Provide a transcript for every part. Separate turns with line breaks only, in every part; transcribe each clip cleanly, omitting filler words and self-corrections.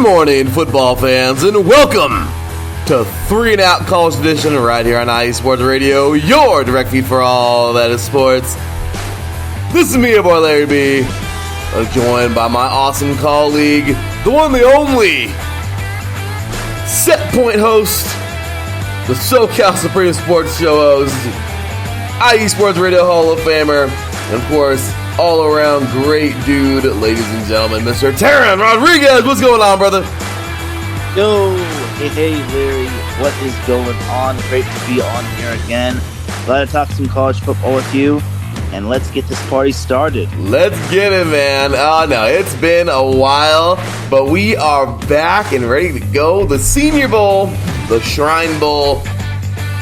morning, football fans, and welcome to 3 and Out College Edition right here on IE Sports Radio, your direct feed for all that is sports. This is me, your boy Larry B, joined by my awesome colleague, the one, the only, Set Point host, the SoCal Supreme Sports Show host, IE Sports Radio Hall of Famer, and of course, all-around great dude, ladies and gentlemen, Mr. Taron Rodriguez. What's going on, brother?
Yo, hey, Larry. What is going on? Great to be on here again. Glad to talk some college football with you, and let's get this party started.
Let's get it, man. Oh, no, it's been a while, but we are back and ready to go. The Senior Bowl, the Shrine Bowl,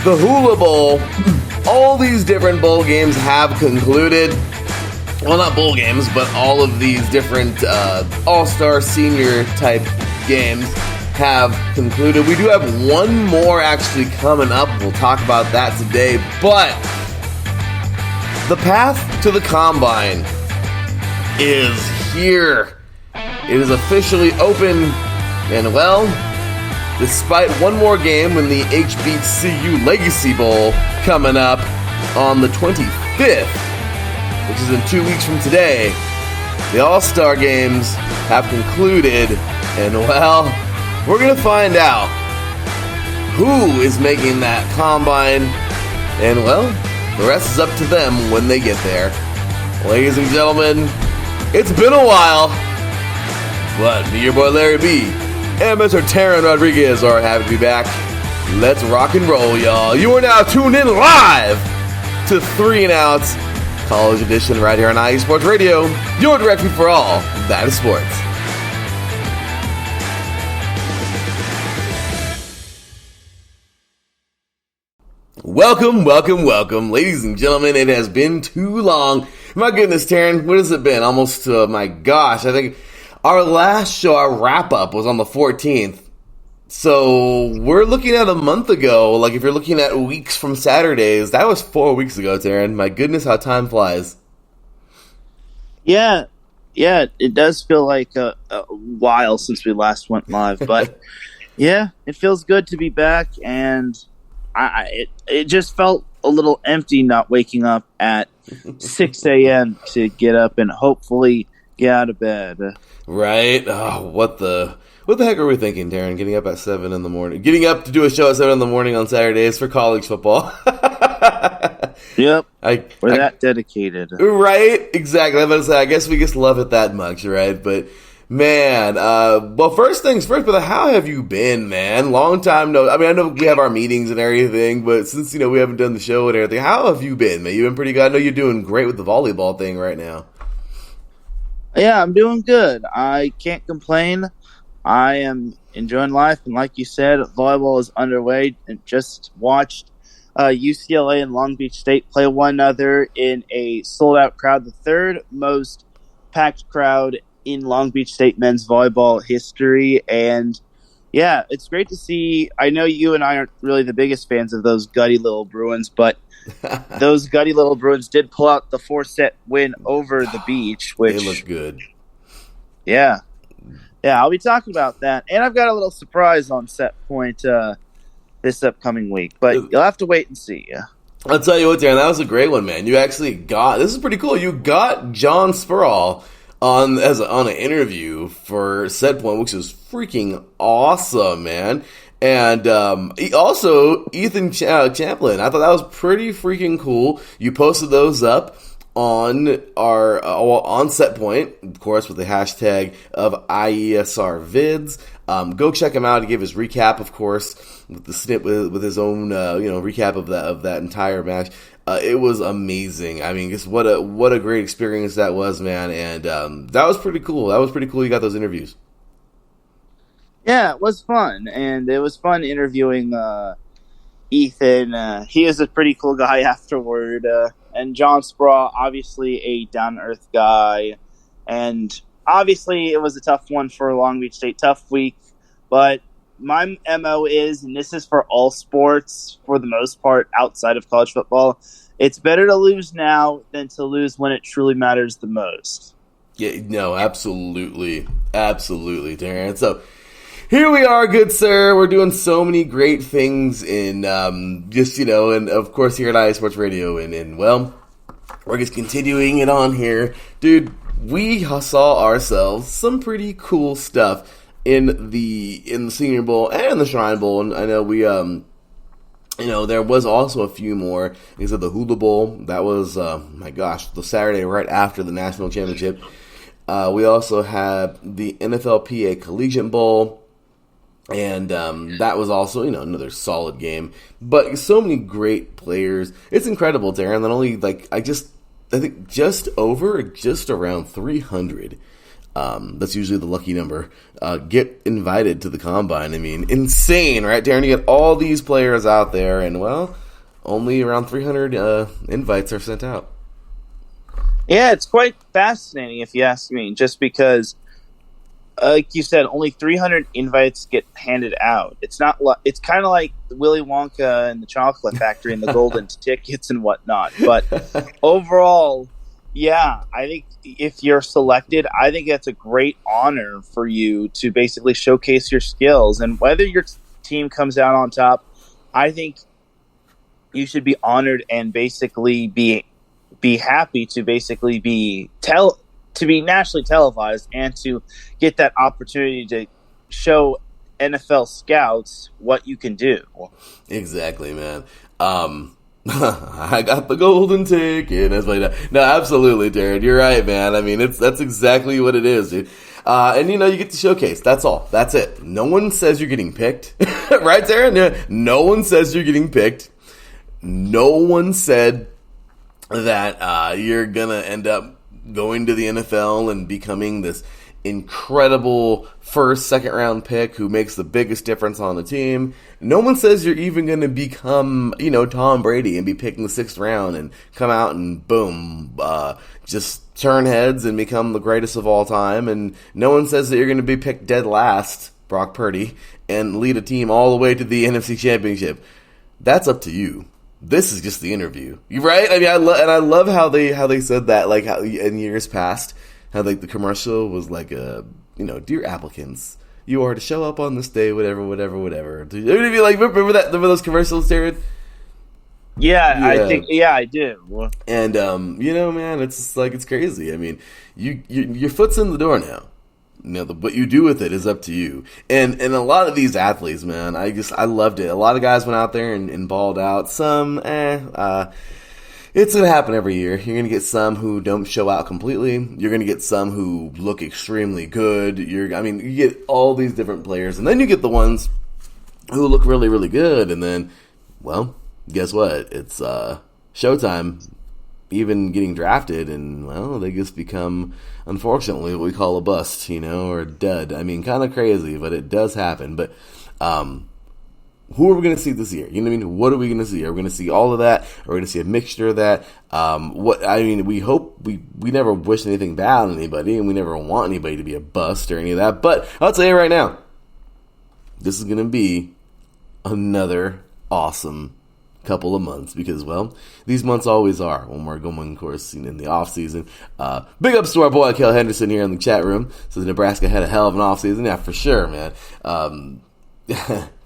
the Hula Bowl, all these different bowl games have concluded. Well, not bowl games, but all of these different all-star senior type games have concluded. We do have one more actually coming up. We'll talk about that today. But the path to the combine is here. It is officially open. And well, despite one more game in the HBCU Legacy Bowl coming up on the 25th, which is in 2 weeks from today, the All-Star Games have concluded, and well, we're going to find out who is making that combine, and well, the rest is up to them when they get there. Ladies and gentlemen, it's been a while, but me, your boy Larry B, and Mr. Taron Rodriguez are happy to be back. Let's rock and roll, y'all. You are now tuned in live to 3 and Outs College Edition right here on IE Sports Radio, your direct feed for all that is sports. Welcome, ladies and gentlemen. It has been too long. My goodness, Taron, what has it been? Almost, my gosh, I think our last show, our wrap-up, was on the 14th. So, we're looking at a month ago, like if you're looking at weeks from Saturdays, that was 4 weeks ago, Taron. My goodness, how time flies.
Yeah, it does feel like a while since we last went live, but yeah, it feels good to be back, and it just felt a little empty not waking up at 6 a.m. to get up and hopefully get out of bed.
Right? Oh, what the heck are we thinking, Darren? Getting up at 7 in the morning. Getting up to do a show at 7 in the morning on Saturdays for college football.
Yep. We're that dedicated.
Right? Exactly. I'm about to say, I guess we just love it that much, right? But, man, well, first things first, but how have you been, man? Long time no. I mean, I know we have our meetings and everything, but since, we haven't done the show and everything, how have you been, man? You've been pretty good. I know you're doing great with the volleyball thing right now.
Yeah, I'm doing good. I can't complain. I am enjoying life, and like you said, volleyball is underway, and just watched UCLA and Long Beach State play one another in a sold-out crowd, the third most packed crowd in Long Beach State men's volleyball history, and yeah, it's great to see. I know you and I aren't really the biggest fans of those gutty little Bruins, but those gutty little Bruins did pull out the 4-set win over the Beach, which
they look good.
Yeah, I'll be talking about that. And I've got a little surprise on Set Point this upcoming week, but you'll have to wait and see.
I'll tell you what, Darren, that was a great one, man. You actually this is pretty cool. You got John Spurall on an interview for Set Point, which is freaking awesome, man. And also Ethan Champlin. I thought that was pretty freaking cool. You posted those up on our on Set Point, of course, with the hashtag of IESR vids. Go check him out. He gave his recap, of course, with the snip with his own recap of that entire match. It was amazing. I mean, just what a great experience that was, man. And that was pretty cool. You got those interviews.
Yeah, it was fun, and it was fun interviewing Ethan. He is a pretty cool guy afterward. And John Spurall, obviously a down-to-earth guy. And obviously it was a tough one for Long Beach State, tough week. But my MO is, and this is for all sports for the most part outside of college football, it's better to lose now than to lose when it truly matters the most.
Yeah, no, absolutely, Darren. So here we are, good sir. We're doing so many great things in and of course here at IA Sports Radio, and well, we're just continuing it on here, dude. We saw ourselves some pretty cool stuff in the Senior Bowl and the Shrine Bowl, and I know we there was also a few more. Like I said, the Hula Bowl, that was the Saturday right after the national championship. We also had the NFLPA Collegiate Bowl. And that was also, another solid game. But so many great players. It's incredible, Darren, that only, I think just around 300, that's usually the lucky number, get invited to the Combine. I mean, insane, right, Darren? You get all these players out there, and, well, only around 300 invites are sent out.
Yeah, it's quite fascinating, if you ask me, just because, like you said, only 300 invites get handed out. It's kind of like Willy Wonka and the Chocolate Factory and the golden tickets and whatnot. But overall, yeah, I think if you're selected, I think that's a great honor for you to basically showcase your skills. And whether your team comes out on top, I think you should be honored and basically be happy to basically be nationally televised and to get that opportunity to show NFL scouts what you can do.
Exactly, man. I got the golden ticket. No, absolutely, Jared. You're right, man. I mean, that's exactly what it is, dude. And you get to showcase. That's all. That's it. No one says you're getting picked, right, Darren? No one says you're getting picked. No one said that you're gonna end up going to the NFL and becoming this incredible first, second round pick who makes the biggest difference on the team. No one says you're even going to become, Tom Brady and be picked in the 6th round and come out and boom, just turn heads and become the greatest of all time. And no one says that you're going to be picked dead last, Brock Purdy, and lead a team all the way to the NFC Championship. That's up to you. This is just the interview, right? I mean, I love how they said that, like how in years past, how like the commercial was like dear applicants, you are to show up on this day, whatever. Remember those commercials, Jared?
Yeah, I do.
And man, it's just like it's crazy. I mean, your foot's in the door now. What you do with it is up to you. And a lot of these athletes, man, I loved it. A lot of guys went out there and balled out. Some, it's going to happen every year. You're going to get some who don't show out completely. You're going to get some who look extremely good. You get all these different players. And then you get the ones who look really, really good. And then, well, guess what? It's showtime. Even getting drafted, and, well, they just become, unfortunately, what we call a bust, or a dud. I mean, kind of crazy, but it does happen. But who are we going to see this year? You know what I mean? What are we going to see? Are we going to see all of that? Are we going to see a mixture of that? We hope we never wish anything bad on anybody, and we never want anybody to be a bust or any of that. But I'll tell you right now, this is going to be another awesome couple of months, because, well, these months always are when we're going, of course, in the off season. Big ups to our boy Kel Henderson here in the chat room. So Nebraska had a hell of an off season, yeah, for sure, man.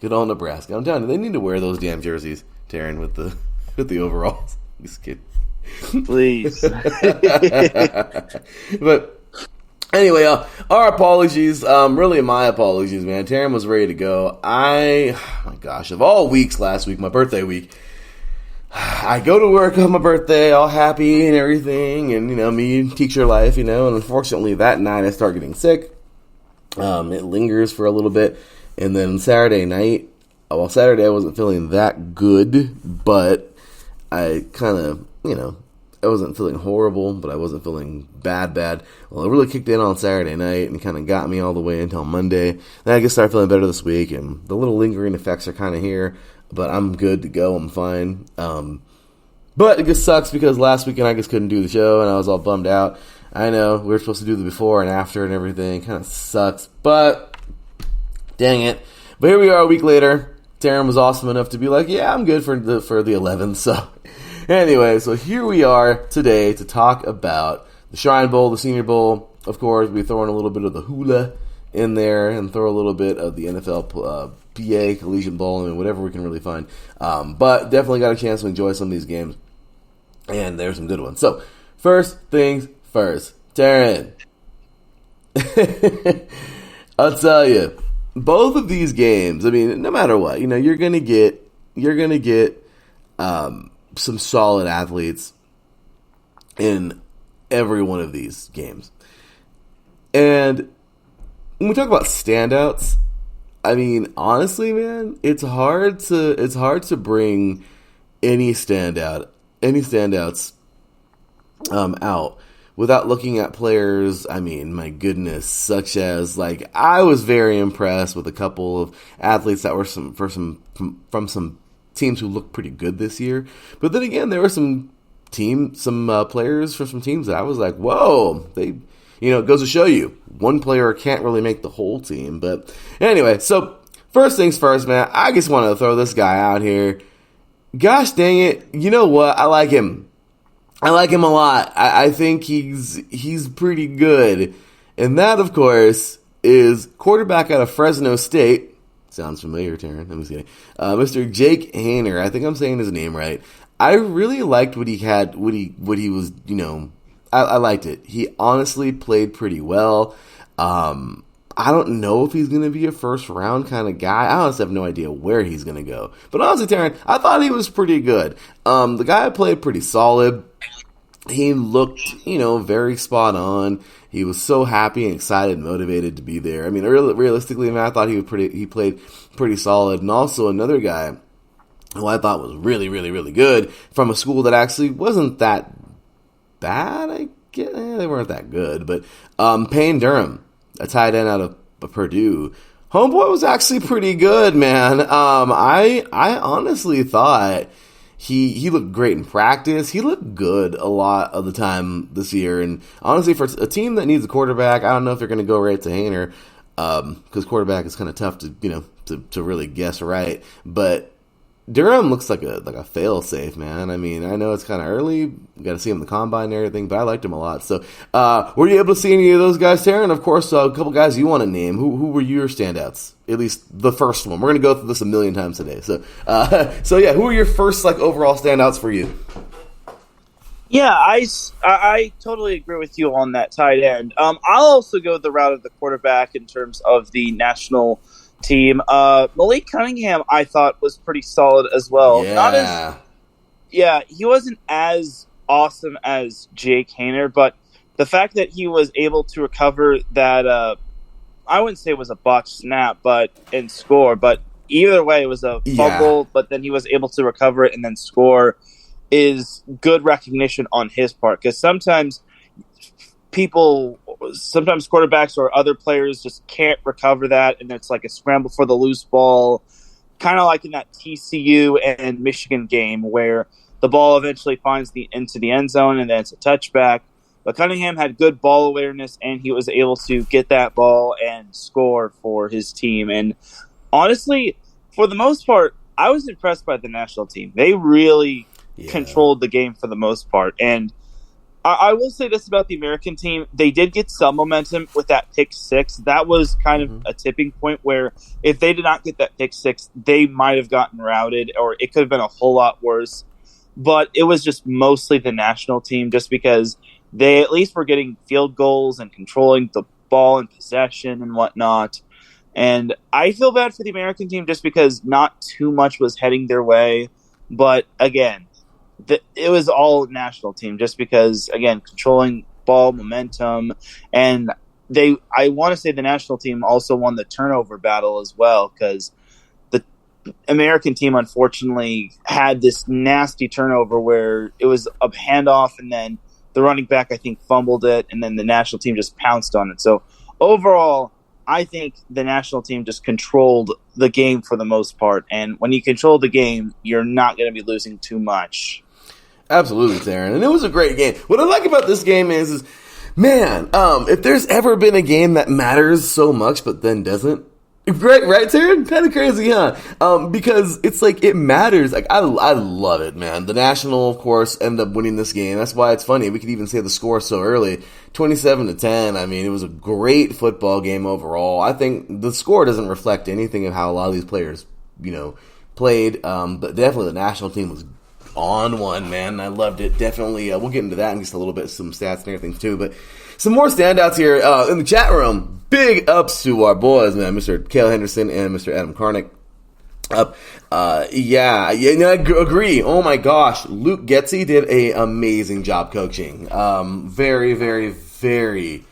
Good old Nebraska. I'm telling you, they need to wear those damn jerseys, Taryn, with the overalls. Just kidding.
Please.
But anyway, our apologies. Really, my apologies, man. Taryn was ready to go. Oh my gosh, of all weeks last week, my birthday week, I go to work on my birthday, all happy and everything, and, me, teacher life, and unfortunately that night I start getting sick. It lingers for a little bit, and then Saturday I wasn't feeling that good, but I kind of, I wasn't feeling horrible, but I wasn't feeling bad. Well, it really kicked in on Saturday night and kind of got me all the way until Monday. Then I just started feeling better this week, and the little lingering effects are kind of here, but I'm good to go. I'm fine. But it just sucks because last weekend I just couldn't do the show, and I was all bummed out. I know, we were supposed to do the before and after and everything. Kind of sucks, but dang it. But here we are a week later. Taryn was awesome enough to be like, yeah, I'm good for the 11th, so... Anyway, so here we are today to talk about the Shrine Bowl, the Senior Bowl. Of course, we're throwing a little bit of the hula in there and throw a little bit of the NFL PA Collegiate Bowl and whatever we can really find. But definitely got a chance to enjoy some of these games, and there's some good ones. So first things first, Taryn. I'll tell you, both of these games. I mean, no matter what, you're gonna get some solid athletes in every one of these games. And when we talk about standouts, I mean, honestly, man, it's hard to bring any standouts out without looking at players. I mean, my goodness, such as, like, I was very impressed with a couple of athletes that were from some teams who looked pretty good this year. But then again, there were some players for some teams that I was like, whoa, it goes to show you, one player can't really make the whole team. But anyway, so first things first, man, I just want to throw this guy out here. Gosh dang it, you know what? I like him. I like him a lot. I think he's pretty good. And that, of course, is quarterback out of Fresno State. Sounds familiar, Taryn. I'm just kidding. Mr. Jake Haener. I think I'm saying his name right. I really liked what he had, what he was, I liked it. He honestly played pretty well. I don't know if he's going to be a first round kind of guy. I honestly have no idea where he's going to go. But honestly, Taryn, I thought he was pretty good. The guy played pretty solid. He looked, very spot on. He was so happy and excited and motivated to be there. I mean, realistically, man, I thought he played pretty solid. And also another guy who I thought was really, really, really good from a school that actually wasn't that bad. I guess they weren't that good, but Payne Durham, a tight end out of Purdue. Homeboy was actually pretty good, man. I honestly thought he looked great in practice. He looked good a lot of the time this year. And honestly, for a team that needs a quarterback, I don't know if they're going to go right to Haener, because quarterback is kind of tough to really guess right. But Durham looks like a fail-safe, man. I mean, I know it's kind of early. We got to see him in the combine and everything, but I liked him a lot. So, were you able to see any of those guys, Taryn? Of course, a couple guys you want to name. Who were your standouts? At least the first one. We're going to go through this a million times today. So, yeah, who are your first overall standouts for you?
Yeah, I totally agree with you on that tight end. I'll also go the route of the quarterback in terms of the national team. Malik Cunningham, I thought, was pretty solid as well. He wasn't as awesome as Jake Haener, but the fact that he was able to recover that, I wouldn't say it was a botched snap, and score, but either way, it was a fumble, but then he was able to recover it and then score, is good recognition on his part, because sometimes quarterbacks or other players just can't recover that, and it's like a scramble for the loose ball, kind of like in that TCU and Michigan game where the ball eventually finds into the end zone and then it's a touchback. But Cunningham had good ball awareness, and he was able to get that ball and score for his team. And honestly, for the most part, I was impressed by the national team. They really controlled the game for the most part. And I will say this about the American team. They did get some momentum with that pick six. That was kind of a tipping point where if they did not get that pick six, they might have gotten routed, or it could have been a whole lot worse. But it was just mostly the national team, just because they at least were getting field goals and controlling the ball and possession and whatnot. And I feel bad for the American team just because not too much was heading their way. But again, it was all national team, just because, again, controlling ball momentum. And I want to say the national team also won the turnover battle as well, because the American team unfortunately had this nasty turnover where it was a handoff and then the running back, I think, fumbled it, and then the national team just pounced on it. So overall, I think the national team just controlled the game for the most part. And when you control the game, you're not going to be losing too much.
Absolutely, Taryn. And it was a great game. What I like about this game is man, if there's ever been a game that matters so much but then doesn't, Right, Taryn? Kind of crazy, huh? Because it's like, it matters. Like, I love it, man. The National, of course, ended up winning this game. That's why it's funny. We could even say the score so early. 27-10. I mean, it was a great football game overall. I think the score doesn't reflect anything of how a lot of these players, played. But definitely the national team was on one, man. I loved it. Definitely. We'll get into that in just a little bit, some stats and everything too. But some more standouts here in the chat room. Big ups to our boys, man. Mr. Cale Henderson and Mr. Adam Karnick. I agree. Oh my gosh. Luke Getsy did an amazing job coaching. Very, very, very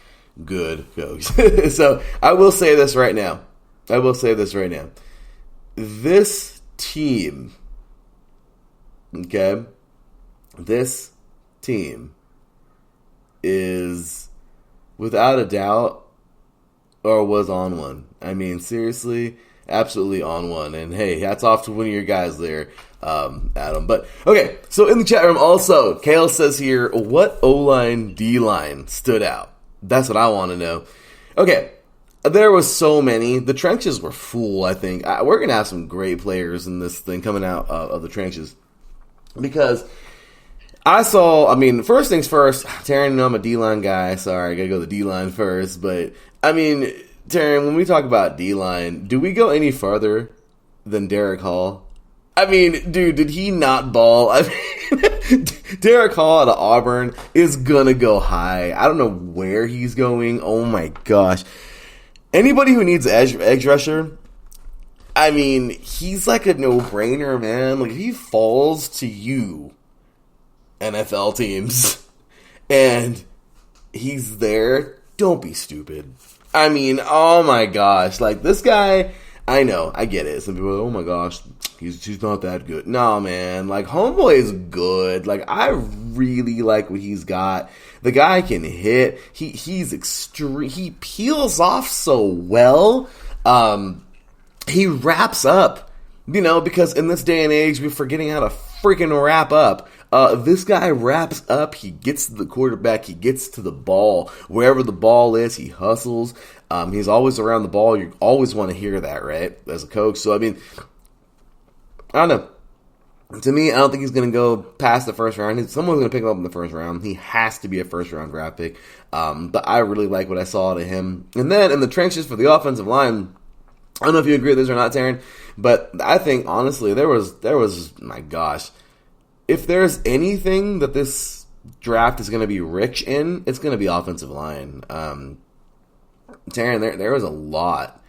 good coach. So I will say this right now. This team, okay, this team is without a doubt, or was on one. I mean, seriously, absolutely on one. And hey, hats off to one of your guys there, Adam. But okay, so in the chat room also, Kale says here, what O-line, D-line stood out? That's what I want to know. Okay, there was so many. The trenches were full, I think. We're going to have some great players in this thing coming out of the trenches. Because first things first, Taryn, I'm a D-line guy. Sorry, I got to go to the D-line first. But, Taryn, when we talk about D-line, do we go any further than Derek Hall? Dude, did he not ball? Derek Hall out of Auburn is going to go high. I don't know where he's going. Oh, my gosh. Anybody who needs an edge rusher, he's like a no-brainer, man. Like, if he falls to you, NFL teams, and he's there, don't be stupid. Oh my gosh. Like, this guy, I know, I get it. Some people are like, oh my gosh, he's not that good. No, man. Like, homeboy is good. Like, I really like what he's got. The guy can hit. He's extreme. He peels off so well. He wraps up, because in this day and age, we're forgetting how to freaking wrap up. This guy wraps up, he gets to the quarterback, he gets to the ball. Wherever the ball is, he hustles. He's always around the ball. You always want to hear that, right, as a coach. So, I don't know. To me, I don't think he's going to go past the first round. Someone's going to pick him up in the first round. He has to be a first-round draft pick. But I really like what I saw to him. And then in the trenches for the offensive line, I don't know if you agree with this or not, Taryn, but I think, honestly, there was, my gosh, if there's anything that this draft is going to be rich in, it's going to be offensive line. Taryn, there was a lot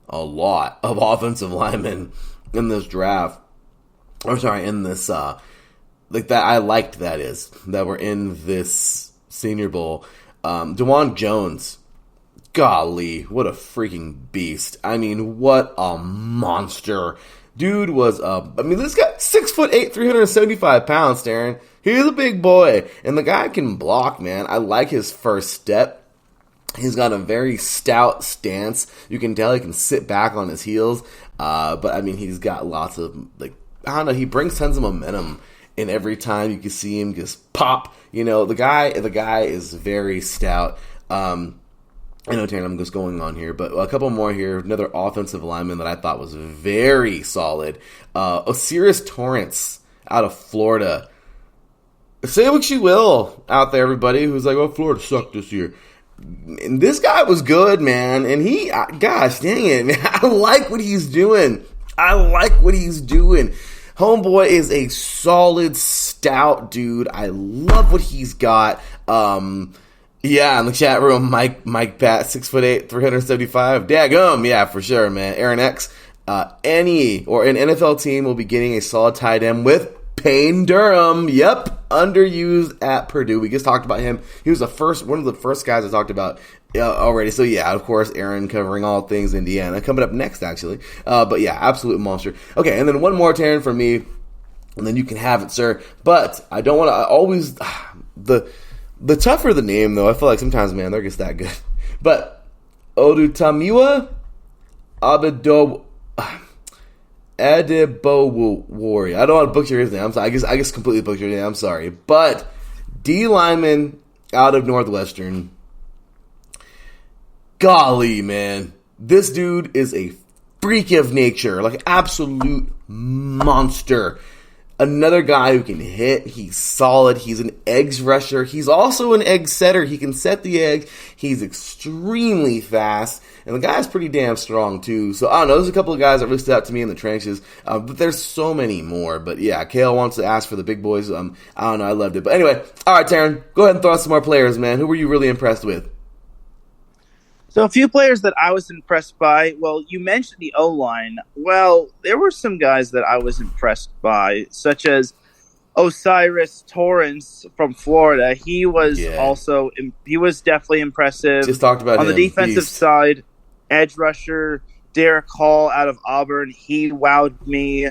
of offensive linemen in this draft. In this, that I liked, that were in this Senior Bowl. DeJuan Jones, golly, what a freaking beast. What a monster. Dude was, this guy, 6'8", 375 pounds, Darren. He's a big boy. And the guy can block, man. I like his first step. He's got a very stout stance. You can tell he can sit back on his heels. But he's got lots of, he brings tons of momentum. And every time you can see him just pop, the guy is very stout. I know, Taryn, I'm just going on here, but a couple more here. Another offensive lineman that I thought was very solid. Osiris Torrance out of Florida. Say what you will out there, everybody, who's like, oh, Florida sucked this year. And this guy was good, man. And gosh dang it, man. I like what he's doing. Homeboy is a solid, stout dude. I love what he's got. Yeah, in the chat room, Mike Pat, 6'8", 375. Daggum, yeah, for sure, man. Aaron X, an NFL team will be getting a solid tight end with Payne Durham. Yep, underused at Purdue. We just talked about him. He was one of the first guys I talked about already. So yeah, of course, Aaron covering all things Indiana. Coming up next, actually. But yeah, absolute monster. Okay, and then one more, Taryn, for me, and then you can have it, sir. But I don't want to the tougher the name, though, I feel like sometimes, man, they're just that good. But Odutamiwa Adebowori. I don't want to butcher his name. I guess completely butchered his name. I'm sorry. But D lineman out of Northwestern. Golly, man. This dude is a freak of nature, like absolute monster. Another guy who can hit. He's solid. He's an eggs rusher. He's also an egg setter. He can set the eggs. He's extremely fast. And the guy's pretty damn strong, too. So, I don't know. There's a couple of guys that really stood out to me in the trenches. But there's so many more. But, yeah, Kale wants to ask for the big boys. I don't know. I loved it. But anyway, all right, Taryn, go ahead and throw out some more players, man. Who were you really impressed with?
So a few players that I was impressed by. Well, you mentioned the O-line. Well, there were some guys that I was impressed by, such as Osiris Torrance from Florida. He was he was definitely impressive.
Just talked about
on
him.
The defensive side. Edge rusher Derek Hall out of Auburn. He wowed me.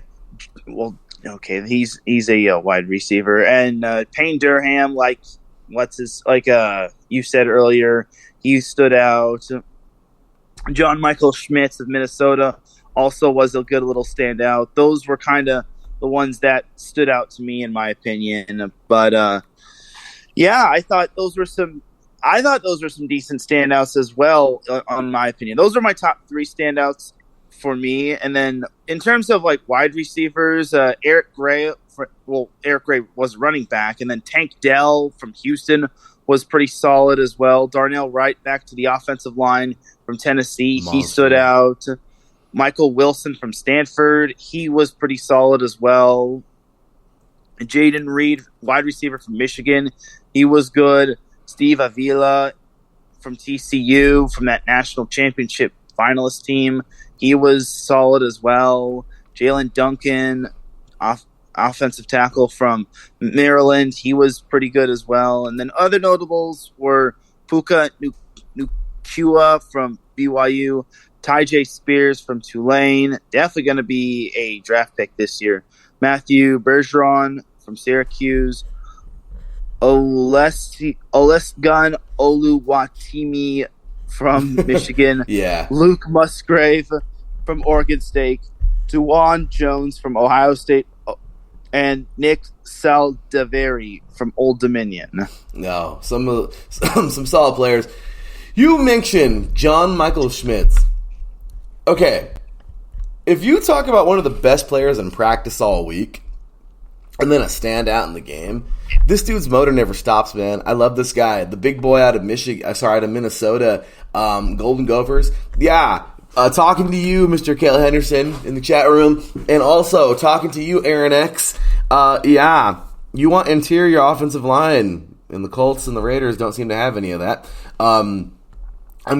Well, okay, he's a wide receiver, and Payne Durham, you said earlier. He stood out. John Michael Schmitz of Minnesota also was a good little standout. Those were kind of the ones that stood out to me, in my opinion. But I thought those were some decent standouts as well, on my opinion. Those are my top 3 standouts for me. And then in terms of wide receivers, Eric Gray was running back, and then Tank Dell from Houston was pretty solid as well. Darnell Wright back to the offensive line from Tennessee. Monster. He stood out. Michael Wilson from Stanford. He was pretty solid as well. Jaden Reed, wide receiver from Michigan. He was good. Steve Avila from TCU, from that national championship finalist team. He was solid as well. Jalen Duncan, offensive tackle from Maryland. He was pretty good as well. And then other notables were Puka Nacua from BYU, Tyjae Spears from Tulane, definitely going to be a draft pick this year, Matthew Bergeron from Syracuse, Olesgun Oluwatimi from Michigan, Luke Musgrave from Oregon State, Duwan Jones from Ohio State, and Nick Saldiveri from Old Dominion.
No, some solid players. You mentioned John Michael Schmitz. Okay, if you talk about one of the best players in practice all week, and then a standout in the game, this dude's motor never stops, man. I love this guy. The big boy out of Minnesota, Golden Gophers. Yeah. Talking to you, Mr. Kale Henderson, in the chat room, and also talking to you, Aaron X. You want interior offensive line, and the Colts and the Raiders don't seem to have any of that. I'm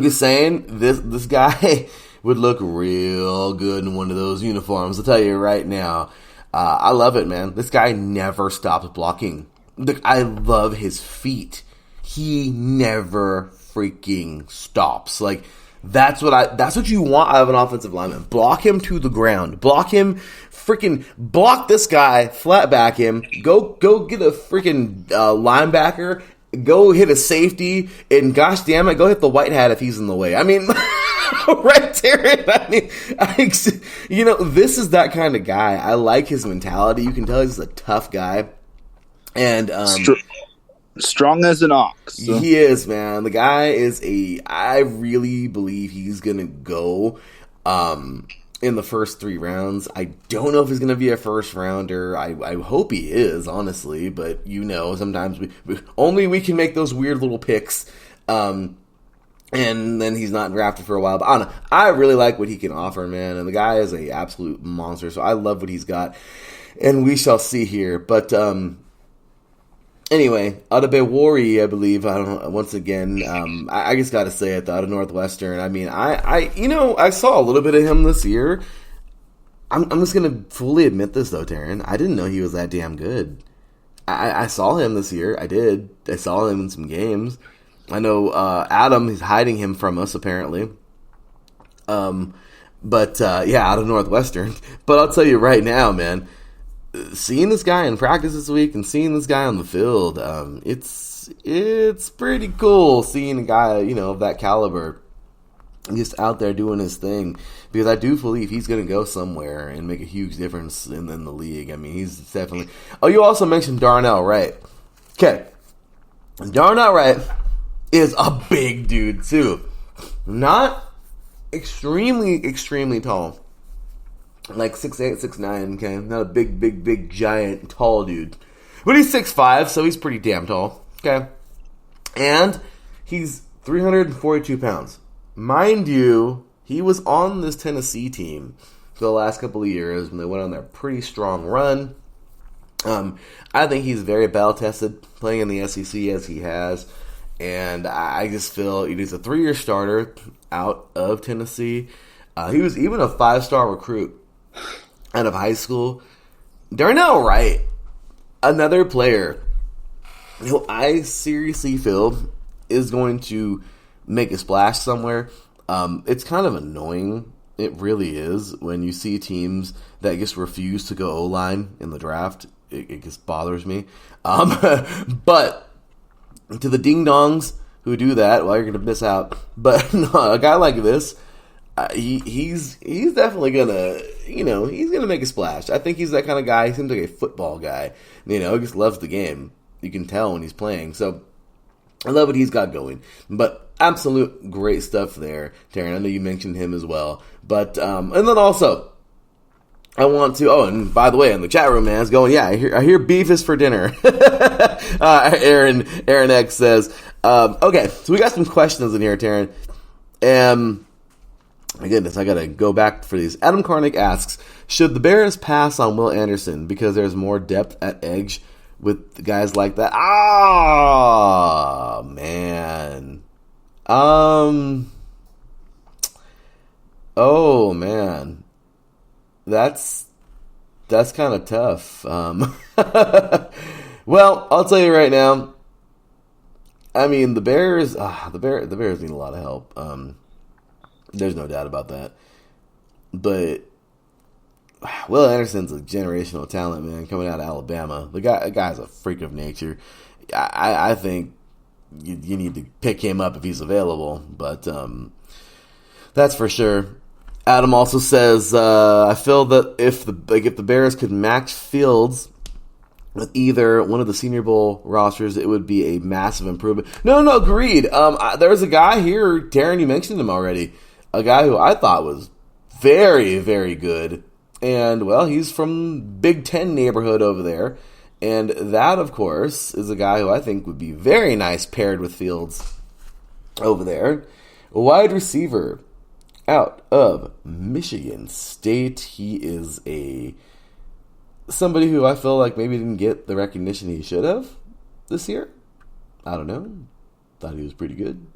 just saying, this guy would look real good in one of those uniforms. I'll tell you right now. I love it, man. This guy never stops blocking. I love his feet. He never freaking stops. That's what you want out of an offensive lineman. Block him to the ground. Block this guy, flat back him, go get a freaking linebacker, go hit a safety, and gosh damn it, go hit the white hat if he's in the way. I mean, right, Taryn? This is that kind of guy. I like his mentality. You can tell he's a tough guy. And
strong as an ox.
He is, man. The guy is I really believe he's going to go in the first 3 rounds. I don't know if he's going to be a first rounder. I hope he is, honestly. But, sometimes we can make those weird little picks. And then he's not drafted for a while. But I don't know. I really like what he can offer, man. And the guy is an absolute monster. So I love what he's got. And we shall see here. But, anyway, Adebawori, I believe. I don't know. Once again, I just got to say it, out of Northwestern. I mean, I saw a little bit of him this year. I'm just gonna fully admit this though, Taryn. I didn't know he was that damn good. I saw him this year. I did. I saw him in some games. I know Adam is hiding him from us apparently. But out of Northwestern. But I'll tell you right now, man. Seeing this guy in practice this week and seeing this guy on the field, it's pretty cool seeing a guy, of that caliber just out there doing his thing, because I do believe he's going to go somewhere and make a huge difference in the league. I mean, he's definitely... Oh, you also mentioned Darnell Wright. Okay. Darnell Wright is a big dude, too. Not extremely tall. Like 6'8", 6'9", okay? Not a big, giant, tall dude. But he's 6'5", so he's pretty damn tall, okay? And he's 342 pounds. Mind you, he was on this Tennessee team for the last couple of years when they went on their pretty strong run. I think he's very battle-tested playing in the SEC as he has. And I just feel he's a 3-year starter out of Tennessee. He was even a 5-star recruit out of high school. Darnell Wright, another player who I seriously feel is going to make a splash somewhere. It's kind of annoying. It really is when you see teams that just refuse to go O-line in the draft. It just bothers me. But to the ding-dongs who do that, well, you're going to miss out. But no, a guy like this, he's definitely going to, he's going to make a splash. I think he's that kind of guy. He seems like a football guy. He just loves the game. You can tell when he's playing. So I love what he's got going. But absolute great stuff there, Taryn. I know you mentioned him as well. But, and then also, I want to, and by the way, in the chat room, man, it's going, yeah, I hear beef is for dinner. Aaron X says, okay, so we got some questions in here, Taryn. My goodness, I gotta go back for these. Adam Karnick asks, should the Bears pass on Will Anderson because there's more depth at edge with guys like that? Ah, man. Oh, man. That's kind of tough. Well, I'll tell you right now. I mean, the Bears need a lot of help. There's no doubt about that. But Will Anderson's a generational talent, man, coming out of Alabama. The guy's a freak of nature. I think you need to pick him up if he's available. But that's for sure. Adam also says, I feel that if the Bears could match Fields with either one of the Senior Bowl rosters, it would be a massive improvement. No, agreed. There's a guy here, Darren, you mentioned him already, a guy who I thought was very, very good. And, well, he's from Big Ten neighborhood over there. And that, of course, is a guy who I think would be very nice paired with Fields over there. A wide receiver out of Michigan State. He is somebody who I feel like maybe didn't get the recognition he should have this year. I don't know. Thought he was pretty good.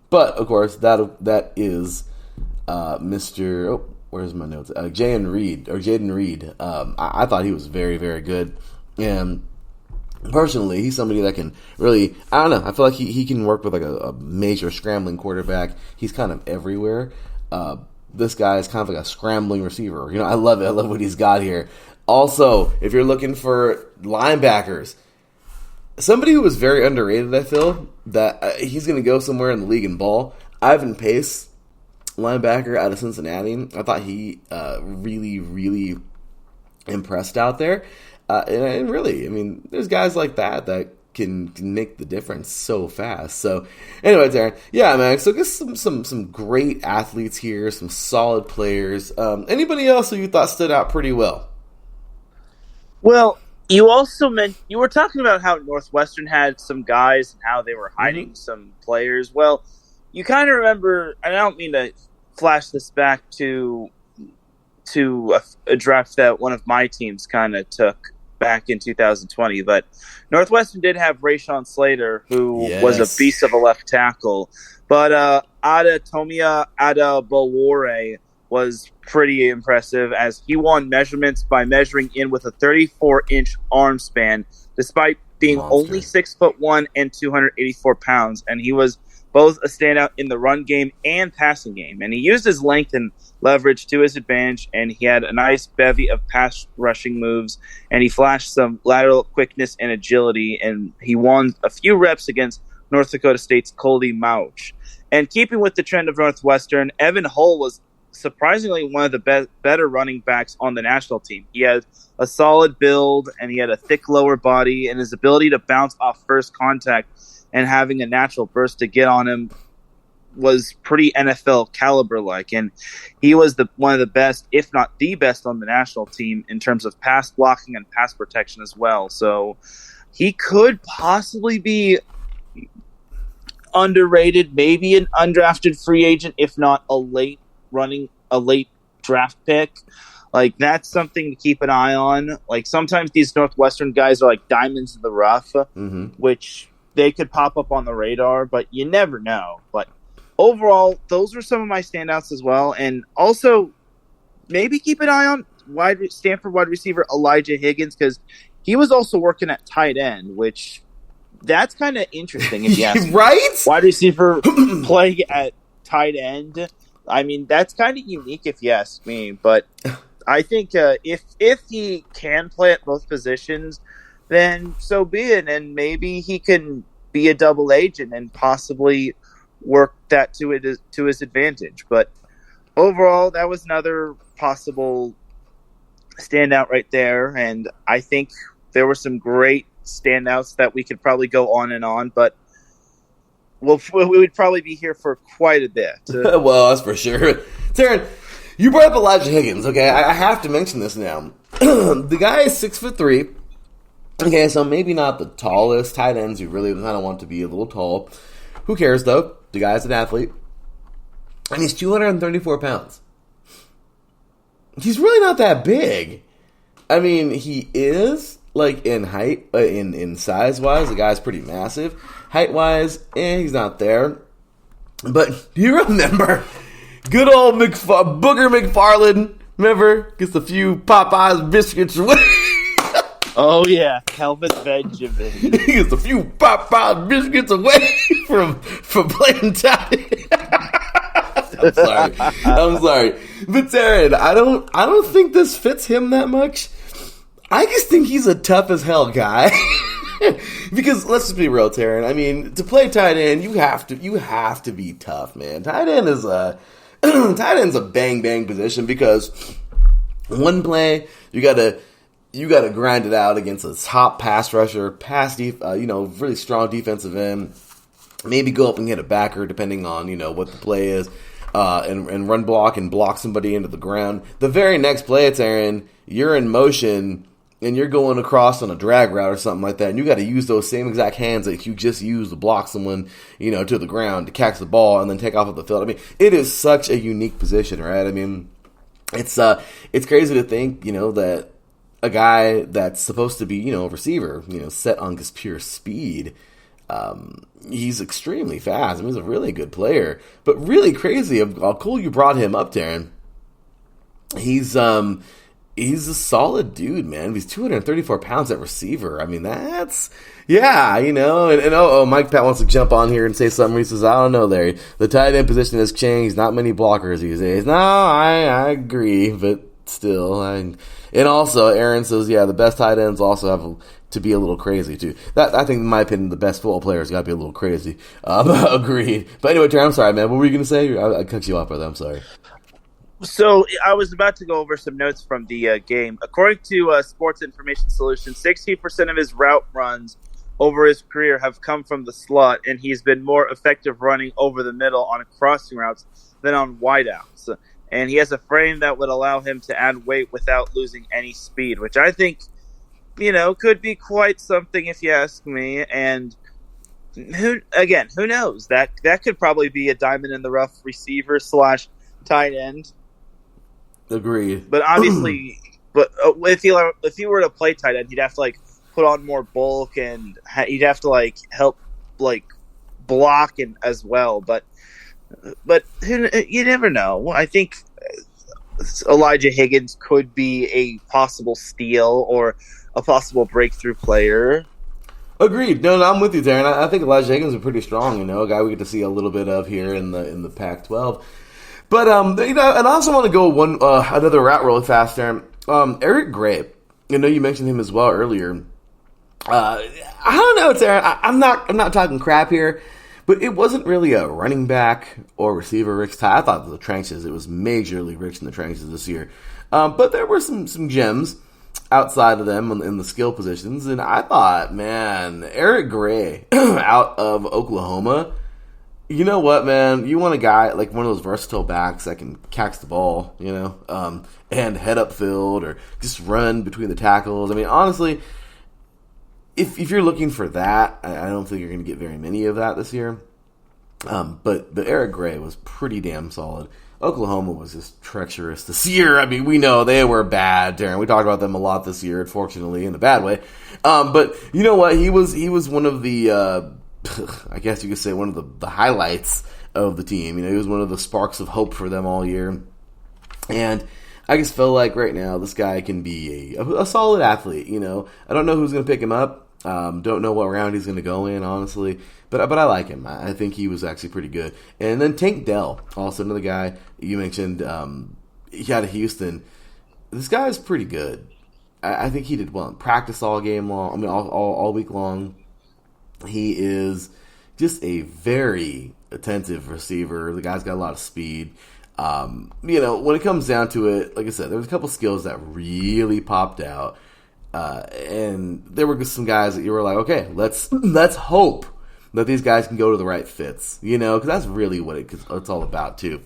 But of course that is Mr. Oh, where's my notes? Jaden Reed. I thought he was very, very good. And personally, he's somebody that can really, I don't know, I feel like he can work with like a major scrambling quarterback. He's kind of everywhere. This guy is kind of like a scrambling receiver. I love it. I love what he's got here. Also, if you're looking for linebackers, somebody who was very underrated, I feel, that he's going to go somewhere in the league and ball. Ivan Pace, linebacker out of Cincinnati. I thought he really, really impressed out there. And really, I mean, there's guys like that can make the difference so fast. So, anyway, Darren, yeah, man. So, just some great athletes here, some solid players. Anybody else who you thought stood out pretty well?
Well, you also you were talking about how Northwestern had some guys and how they were hiding some players. Well, you kind of remember, and I don't mean to flash this back to a draft that one of my teams kind of took back in 2020, but Northwestern did have Rashawn Slater, who was a beast of a left tackle, but Adetomiwa Adebawore was pretty impressive as he won measurements by measuring in with a 34-inch arm span, despite being only 6'1" and 284 pounds, and he was both a standout in the run game and passing game, and he used his length and leverage to his advantage, and he had a nice bevy of pass rushing moves, and he flashed some lateral quickness and agility, and he won a few reps against North Dakota State's Cody Mauch. And keeping with the trend of Northwestern, Evan Hull was surprisingly one of the better running backs on the national team. He had a solid build, and he had a thick lower body, and his ability to bounce off first contact and having a natural burst to get on him was pretty NFL caliber like, and he was one of the best, if not the best, on the national team in terms of pass blocking and pass protection as well. So he could possibly be underrated, maybe an undrafted free agent, if not a late draft pick. Like, that's something to keep an eye on. Like, sometimes these Northwestern guys are like diamonds in the rough, which they could pop up on the radar, but you never know. But overall, those are some of my standouts as well. And also, maybe keep an eye on Stanford wide receiver Elijah Higgins, because he was also working at tight end, which that's kind of interesting if you ask me.
Right?
Wide receiver playing at tight end. I mean, that's kind of unique if you ask me. But I think if he can play at both positions, then so be it. And maybe he can be a double agent and possibly work that to his advantage. But overall, that was another possible standout right there. And I think there were some great standouts that we could probably go on and on. But we would probably be here for quite a bit.
Well, that's for sure. Taryn, you brought up Elijah Higgins, okay? I have to mention this now. The guy is 6'3". Okay, so maybe not the tallest tight ends. You really kind of want to be a little tall. Who cares, though? The guy's an athlete. And he's 234 pounds. He's really not that big. I mean, he is, like, in height, in size-wise, the guy's pretty massive. Height-wise, he's not there. But do you remember good old Booger McFarland? Remember? Gets a few Popeyes biscuits away.
Oh, yeah. Calvin Benjamin.
He gets a few Popeyes biscuits away from playing tight. I'm sorry. But Taryn, I don't think this fits him that much. I just think he's a tough as hell guy. Because let's just be real, Taryn. I mean, to play tight end, you have to be tough, man. Tight end's a bang bang position because one play you gotta grind it out against a top pass rusher, really strong defensive end. Maybe go up and get a backer depending on what the play is, and run block and block somebody into the ground. The very next play, Taryn, you're in motion. And you're going across on a drag route or something like that, and you got to use those same exact hands that you just used to block someone, to the ground to catch the ball and then take off of the field. I mean, it is such a unique position, right? I mean, it's crazy to think, that a guy that's supposed to be, a receiver, set on just pure speed, he's extremely fast. I mean, he's a really good player, but really crazy how cool you brought him up, Darren. He's a solid dude, man. He's 234 pounds at receiver. I mean, that's, and Mike Pat wants to jump on here and say something. He says, I don't know, Larry. The tight end position has changed. Not many blockers these days. No, I agree, but still. And also, Aaron says, the best tight ends also have to be a little crazy, too. I think, in my opinion, the best football players got to be a little crazy. Agreed. But anyway, Terry, I'm sorry, man. What were you going to say? I cut you off, brother. I'm sorry.
So I was about to go over some notes from the game. According to Sports Information Solutions, 60% of his route runs over his career have come from the slot, and he's been more effective running over the middle on crossing routes than on wideouts. And he has a frame that would allow him to add weight without losing any speed, which I think, could be quite something if you ask me. And who knows? That could probably be a diamond in the rough receiver / tight end.
Agreed.
But obviously, if you were to play tight end, you'd have to put on more bulk, and you'd have to help block and as well. But you never know. I think Elijah Higgins could be a possible steal or a possible breakthrough player.
Agreed. No, I'm with you, Darren. I think Elijah Higgins is pretty strong. A guy we get to see a little bit of here in the Pac-12. But and I also want to go another route really fast, Darren. Eric Gray. You mentioned him as well earlier. I don't know, Darren. I'm not talking crap here, but it wasn't really a running back or receiver rich tie. I thought the trenches, it was majorly rich in the trenches this year. But there were some gems outside of them in the skill positions, and I thought, man, Eric Gray out of Oklahoma You know what, man? You want a guy like one of those versatile backs that can catch the ball, and head upfield or just run between the tackles. I mean, honestly, if you're looking for that, I don't think you're going to get very many of that this year. But Eric Gray was pretty damn solid. Oklahoma was just treacherous this year. I mean, we know they were bad, Darren. We talked about them a lot this year, unfortunately, in a bad way. But you know what? He was one of the, I guess you could say, one of the highlights of the team. He was one of the sparks of hope for them all year. And I just feel like right now this guy can be a solid athlete. I don't know who's going to pick him up. Don't know what round he's going to go in, honestly. But I like him. I think he was actually pretty good. And then Tank Dell, also another guy you mentioned, he out of Houston. This guy is pretty good. I think he did well in practice all game long. I mean, all week long. He is just a very attentive receiver. The guy's got a lot of speed. When it comes down to it, like I said, there was a couple skills that really popped out. And there were some guys that you were like, okay, let's hope that these guys can go to the right fits, because that's really what it's all about too,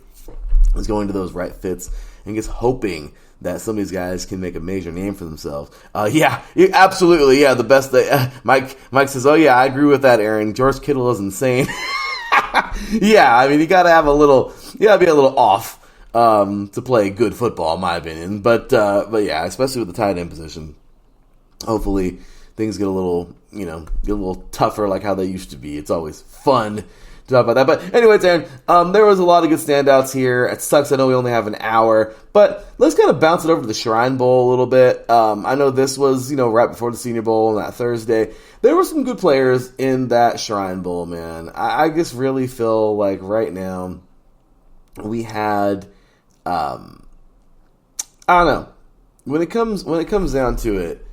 is going to those right fits and just hoping that some of these guys can make a major name for themselves. Yeah, absolutely, yeah, the best. Mike says, oh yeah, I agree with that, Aaron. George Kittle is insane. Yeah, I mean, you got to be a little off to play good football, in my opinion. But yeah, especially with the tight end position. Hopefully things get a little tougher like how they used to be. It's always fun to talk about that. But anyways, Aaron, there was a lot of good standouts here. It sucks I know we only have an hour, but let's kind of bounce it over to the Shrine Bowl a little bit. I know this was, right before the Senior Bowl on that Thursday. There were some good players in that Shrine Bowl, man. I just really feel like right now we had, I don't know, when it comes down to it,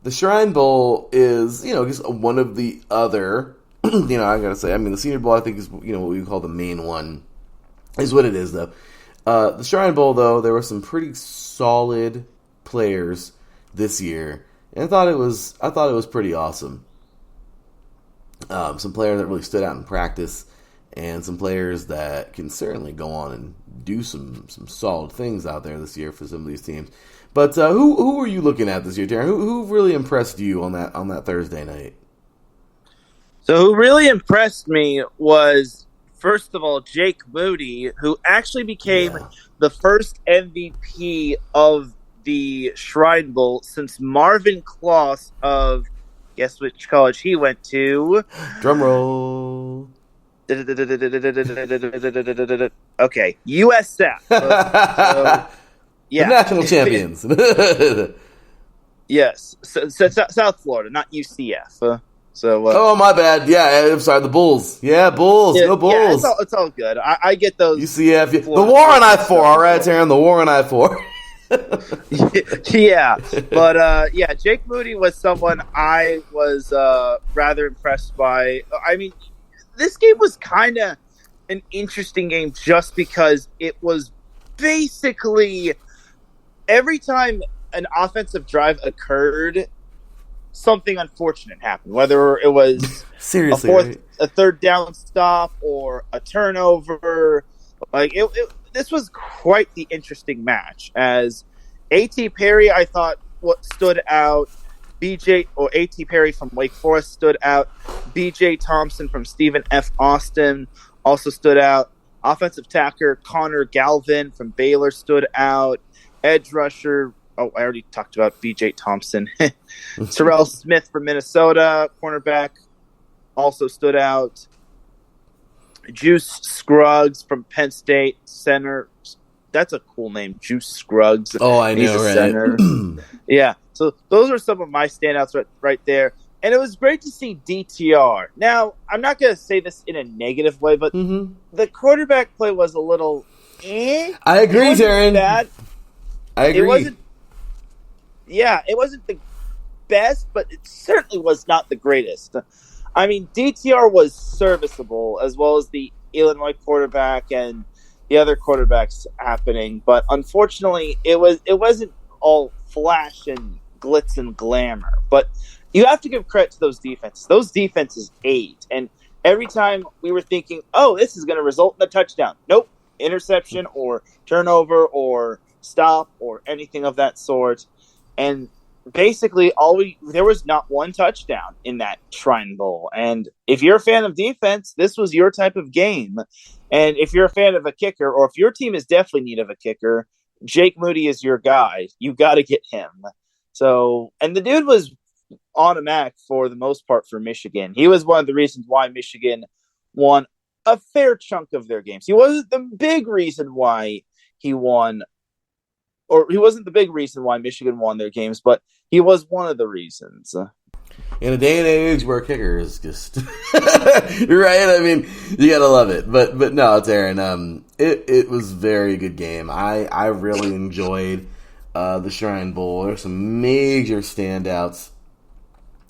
the Shrine Bowl is, just one of the other, I gotta say, I mean, the Senior Bowl, I think, is, what we call the main one, is what it is, though. The Shrine Bowl, though, there were some pretty solid players this year, and I thought it was pretty awesome. Some players that really stood out in practice, and some players that can certainly go on and do some solid things out there this year for some of these teams. But who were you looking at this year, Darren? Who really impressed you on that Thursday night?
So who really impressed me was, first of all, Jake Moody, who actually became the first MVP of the Shrine Bowl since Marvin Kloss of, guess which college he went to?
Drum roll.
Okay, USF. So, yeah.
The national champions.
Yes. So, South Florida, not UCF.
Oh, my bad. Yeah, I'm sorry. The Bulls. Yeah, Bulls. Go Bulls.
Yeah, it's all good. I get those.
UCF. The war on I-4. All right, Taryn. The war on I-4.
Yeah. But, Jake Moody was someone I was rather impressed by. I mean, this game was kind of an interesting game just because it was basically every time an offensive drive occurred, something unfortunate happened. Whether it was
seriously
a third down stop or a turnover, this was quite the interesting match. As A.T. Perry, I thought what stood out. A.T. Perry from Wake Forest stood out. B.J. Thompson from Stephen F. Austin also stood out. Offensive tackle Connor Galvin from Baylor stood out. Edge rusher, I already talked about B.J. Thompson. Terrell Smith from Minnesota, cornerback, also stood out. Juice Scruggs from Penn State, center. That's a cool name, Juice Scruggs.
Oh, I know, right?
Center. Yeah, so those are some of my standouts right there. And it was great to see DTR. Now, I'm not going to say this in a negative way, but the quarterback play was a little
I agree, Darren.
Bad.
I agree.
It wasn't the best, but it certainly was not the greatest. I mean, DTR was serviceable, as well as the Illinois quarterback and the other quarterbacks happening. But unfortunately, it wasn't all flash and glitz and glamour. But you have to give credit to those defenses. Those defenses ate. And every time we were thinking, oh, this is going to result in a touchdown. Nope. Interception or turnover or stop or anything of that sort. And basically there was not one touchdown in that Shrine Bowl. And if you're a fan of defense, this was your type of game. And if you're a fan of a kicker, or if your team is definitely in need of a kicker, Jake Moody is your guy. You got to get him. So, and the dude was automatic for the most part for Michigan. He was one of the reasons why Michigan won a fair chunk of their games. He wasn't the big reason why he won, or he wasn't the big reason why Michigan won their games, but he was one of the reasons.
In a day and age where kicker is just right, I mean, you gotta love it. But no, it's Aaron. It was a very good game. I really enjoyed the Shrine Bowl. There's some major standouts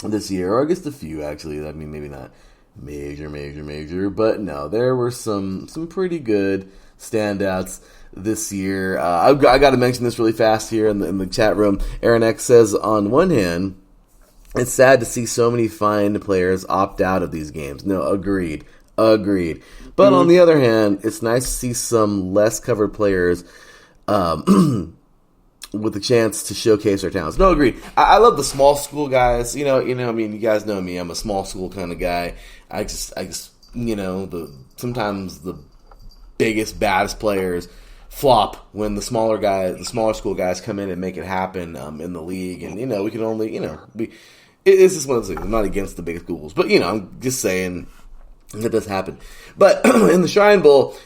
this year, or I guess a few actually. I mean, maybe not major, but no, there were some pretty good standouts this year. I got to mention this really fast here in the chat room. Aaron X says, on one hand, it's sad to see so many fine players opt out of these games. No, agreed. But on the other hand, it's nice to see some less covered players with the chance to showcase their talents. No, agreed. I love the small school guys. I mean, you guys know me. I'm a small school kind of guy. I just, sometimes the biggest, baddest players flop when the smaller school guys come in and make it happen in the league. And, we can only, it's just one of those things. I'm not against the big schools, but, I'm just saying it does happen. But in the Shrine Bowl,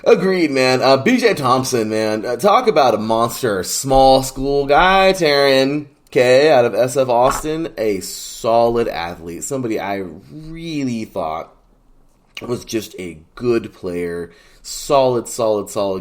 agreed, man. BJ Thompson, man. Talk about a monster. Small school guy, Taryn K out of SF Austin. A solid athlete. Somebody I really thought was just a good player. Solid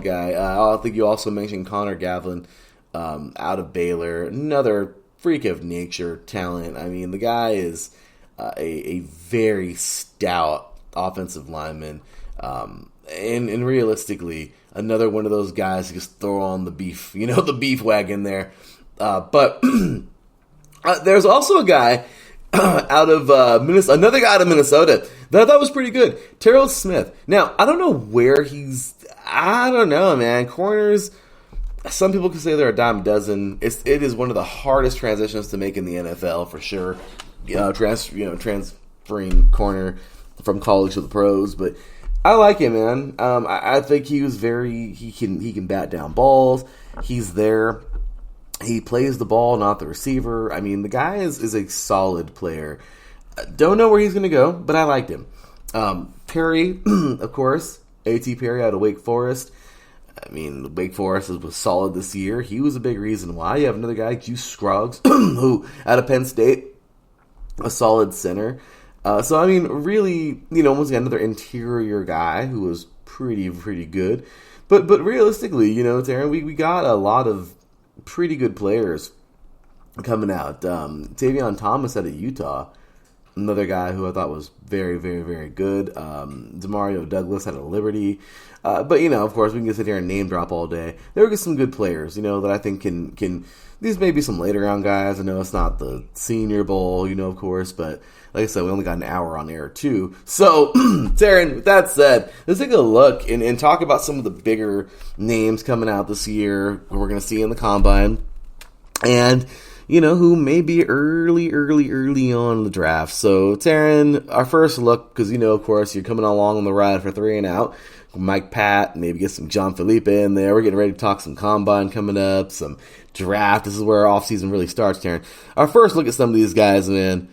guy. I think you also mentioned Connor Gavlin out of Baylor. Another freak of nature talent. I mean, the guy is a very stout offensive lineman. And realistically, another one of those guys who just throw on the beef, the beef wagon there. But there's also a guy out of Minnesota, another guy out of Minnesota that I thought was pretty good, Terrell Smith. Now, I don't know where I don't know, man. Corners, some people can say they're a dime a dozen. It is one of the hardest transitions to make in the NFL for sure. Transferring corner from college to the pros, but I like him, man. I think he can bat down balls. He's there. He plays the ball, not the receiver. I mean, the guy is a solid player. Don't know where he's going to go, but I liked him. Perry, of course, A.T. Perry out of Wake Forest. I mean, Wake Forest was solid this year. He was a big reason why. You have another guy, Juice Scruggs, who out of Penn State, a solid center. So, I mean, really, once again, another interior guy who was pretty good. But realistically, Taryn, we got a lot of pretty good players coming out. Tavion Thomas out of Utah, another guy who I thought was very, very, very good. Demario Douglas out of Liberty. But, of course, we can sit here and name drop all day. There were just some good players, that I think can these may be some later round guys. I know it's not the Senior Bowl, of course, but like I said, we only got an hour on air, too. So, Taryn, with that said, let's take a look and talk about some of the bigger names coming out this year who we're going to see in the Combine. And, who may be early on in the draft. So, Taryn, our first look, because, of course, you're coming along on the ride for 3 and out. Mike Pat, maybe get some John Felipe in there. We're getting ready to talk some Combine coming up, some draft. This is where our offseason really starts, Taryn. Our first look at some of these guys, man.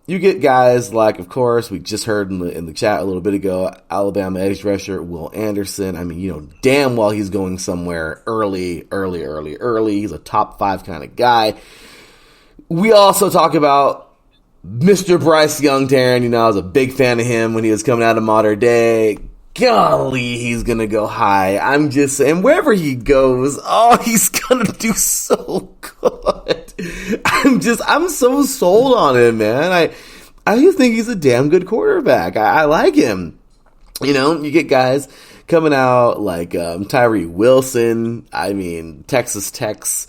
You get guys like, of course, we just heard in the chat a little bit ago, Alabama edge rusher Will Anderson. I mean, damn well he's going somewhere early. He's a top 5 kind of guy. We also talk about Mr. Bryce Young, Taryn. I was a big fan of him when he was coming out of Modern Day. Golly, he's going to go high. I'm just saying, wherever he goes, he's going to do so good. I'm so sold on him, man. I just think he's a damn good quarterback. I like him. You get guys coming out like Tyree Wilson. I mean, Texas Tech's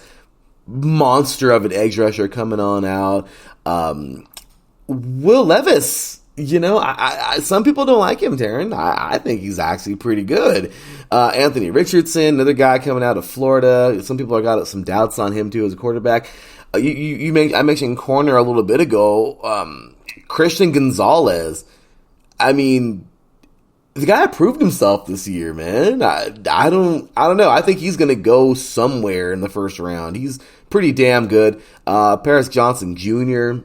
monster of an edge rusher coming on out. Will Levis Some people don't like him, Darren. I think he's actually pretty good. Anthony Richardson, another guy coming out of Florida. Some people have got some doubts on him too as a quarterback. I mentioned corner a little bit ago. Christian Gonzalez. I mean, the guy proved himself this year, man. I don't know. I think he's gonna go somewhere in the first round. He's pretty damn good. Paris Johnson Jr.,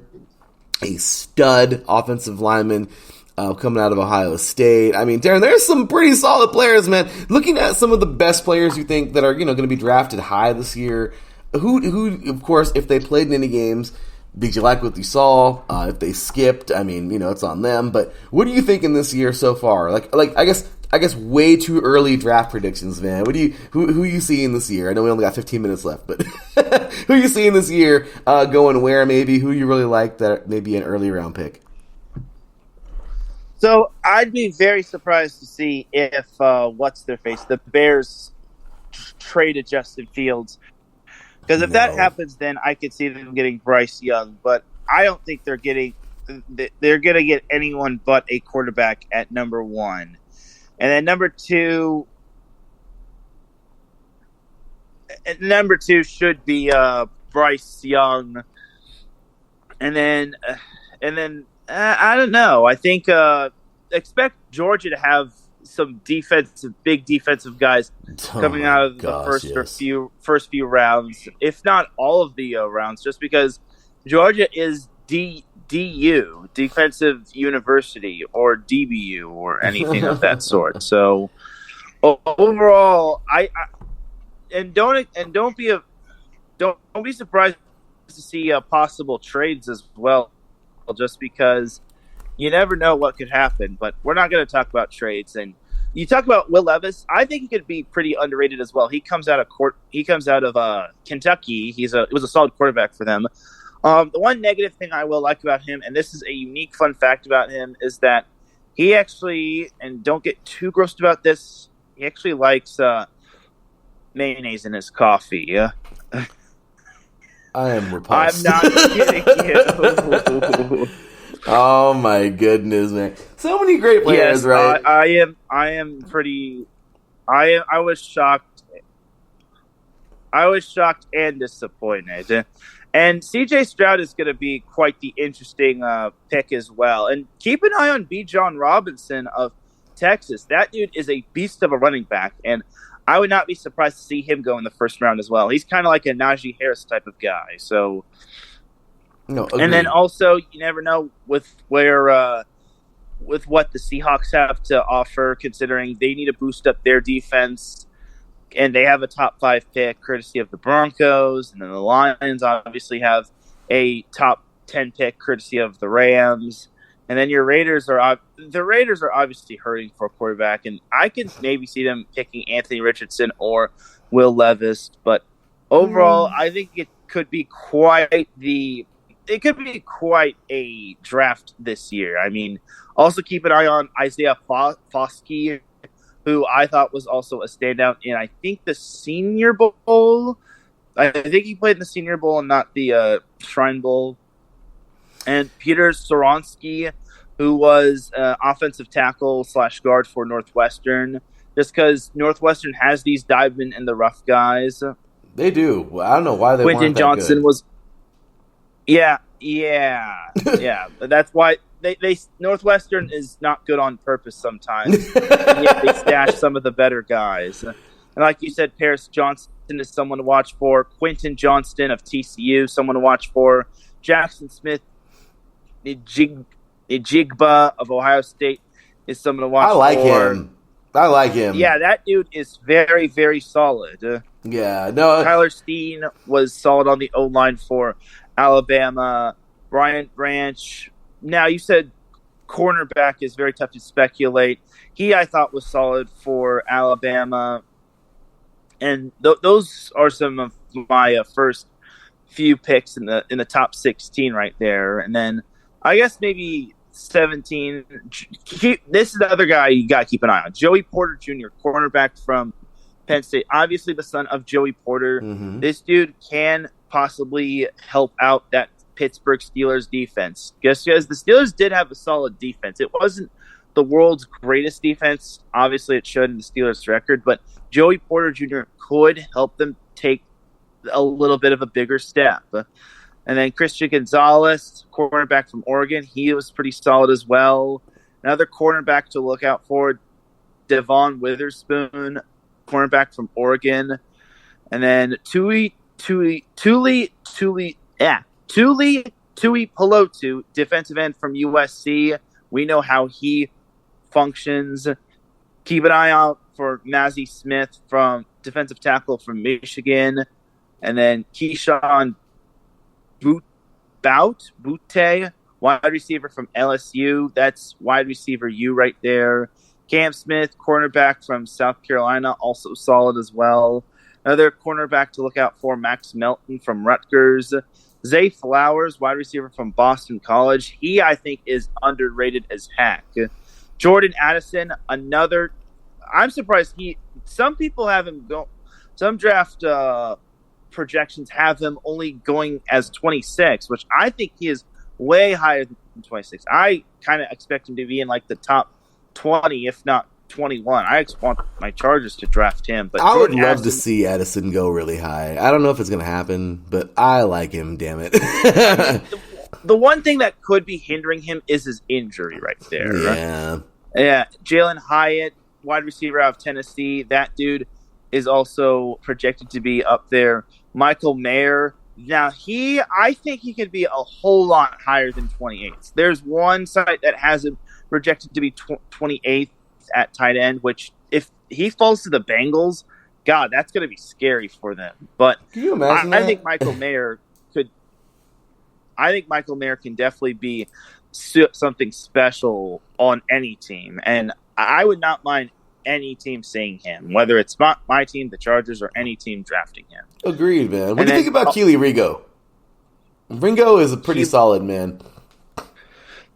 a stud offensive lineman coming out of Ohio State. I mean, Darren, there's some pretty solid players, man. Looking at some of the best players you think that are going to be drafted high this year. Who, of course, if they played in any games, did you like what you saw? If they skipped, I mean, it's on them. But what are you thinking this year so far? Like I guess way too early draft predictions, man. Who are you seeing this year? I know we only got 15 minutes left, but who are you seeing this year going where maybe? Who you really like that maybe an early round pick?
So I'd be very surprised to see if the Bears traded Justin Fields. Because if that happens, then I could see them getting Bryce Young. But I don't think they're going to get anyone but a quarterback at number one. And then number two should be Bryce Young. And then I don't know. I think expect Georgia to have some big defensive guys coming out of the first few rounds, if not all of the rounds, just because Georgia is DU, Defensive University, or DBU, or anything of that sort. So overall, don't be surprised to see possible trades as well, just because you never know what could happen. But we're not going to talk about trades. And you talk about Will Levis. I think he could be pretty underrated as well. He comes out of Kentucky. He was a solid quarterback for them. The one negative thing I will like about him, and this is a unique fun fact about him, is that he actually, and don't get too grossed about this, he actually likes mayonnaise in his coffee.
I am repulsed.
I'm not kidding you.
Oh my goodness, man! So many great players,
yes,
right?
I am pretty. I was shocked. I was shocked and disappointed. And C.J. Stroud is going to be quite the interesting pick as well. And keep an eye on Bijan Robinson of Texas. That dude is a beast of a running back, and I would not be surprised to see him go in the first round as well. He's kind of like a Najee Harris type of guy. So.
No,
and then also, you never know with what the Seahawks have to offer, considering they need to boost up their defense, and they have a top 5 pick courtesy of the Broncos, and then the Lions obviously have a top 10 pick courtesy of the Rams, and then your Raiders are obviously hurting for a quarterback, and I could maybe see them picking Anthony Richardson or Will Levis, but overall, I think it could be quite a draft this year. I mean, also keep an eye on Isaiah Foskey, who I thought was also a standout in, I think, the Senior Bowl. I think he played in the Senior Bowl and not the Shrine Bowl. And Peter Soronsky, who was offensive tackle / guard for Northwestern, just because Northwestern has these divemen and the rough guys.
They do. Well, I don't know why they
Quentin
weren't that
Johnson
good.
was... Yeah. That's why they Northwestern is not good on purpose sometimes. And yet they stash some of the better guys. And like you said, Paris Johnson is someone to watch for. Quentin Johnston of TCU, someone to watch for. Jackson Smith, Njigba of Ohio State is someone to watch for.
I like him.
Yeah, that dude is very, very solid.
Yeah, no.
Tyler Steen was solid on the O-line for Alabama. Brian Branch. Now, you said cornerback is very tough to speculate. He, I thought, was solid for Alabama. And those are some of my first few picks in the top 16 right there. And then I guess maybe 17. This is the other guy you got to keep an eye on. Joey Porter Jr., cornerback from Penn State. Obviously the son of Joey Porter.
Mm-hmm.
This dude can possibly help out that Pittsburgh Steelers defense. Just because the Steelers did have a solid defense. It wasn't the world's greatest defense. Obviously, it showed in the Steelers' record, but Joey Porter Jr. could help them take a little bit of a bigger step. And then Christian Gonzalez, cornerback from Oregon, he was pretty solid as well. Another cornerback to look out for, Devon Witherspoon, cornerback from Oregon. And then Tuli Pelotu, defensive end from USC. We know how he functions. Keep an eye out for Mazi Smith, from defensive tackle from Michigan. And then Keyshawn Butte, wide receiver from LSU. That's wide receiver U right there. Cam Smith, cornerback from South Carolina, also solid as well. Another cornerback to look out for, Max Melton from Rutgers. Zay Flowers, wide receiver from Boston College. He, I think, is underrated as heck. Jordan Addison, another. I'm surprised some people have him go. Some draft projections have him only going as 26, which I think he is way higher than 26. I kind of expect him to be in like the top 20, if not 21. I want my Chargers to draft him. But
I would love to see Addison go really high. I don't know if it's going to happen, but I like him, damn it.
The one thing that could be hindering him is his injury right there.
Yeah.
Yeah. Jalen Hyatt, wide receiver out of Tennessee. That dude is also projected to be up there. Michael Mayer. Now, I think he could be a whole lot higher than 28. There's one site that has him projected to be 28th at tight end, which if he falls to the Bengals, God, that's going to be scary for them. But
can you imagine
I think Michael Mayer could. I think Michael Mayer can definitely be something special on any team, and I would not mind any team seeing him, whether it's my team, the Chargers, or any team drafting him.
Agreed, man. What do you think about Keely Ringo? Ringo is a pretty solid man.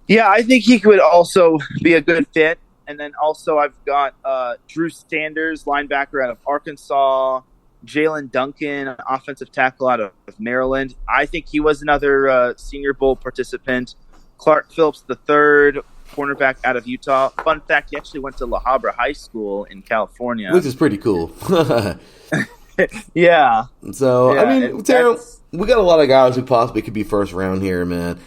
Yeah, I think he could also be a good fit. And then also I've got Drew Sanders, linebacker out of Arkansas, Jalen Duncan, offensive tackle out of Maryland. I think he was another Senior Bowl participant. Clark Phillips III, cornerback out of Utah. Fun fact, he actually went to La Habra High School in California.
Which is pretty cool.
Yeah.
So, yeah, I mean, Tara, we got a lot of guys who possibly could be first round here, man.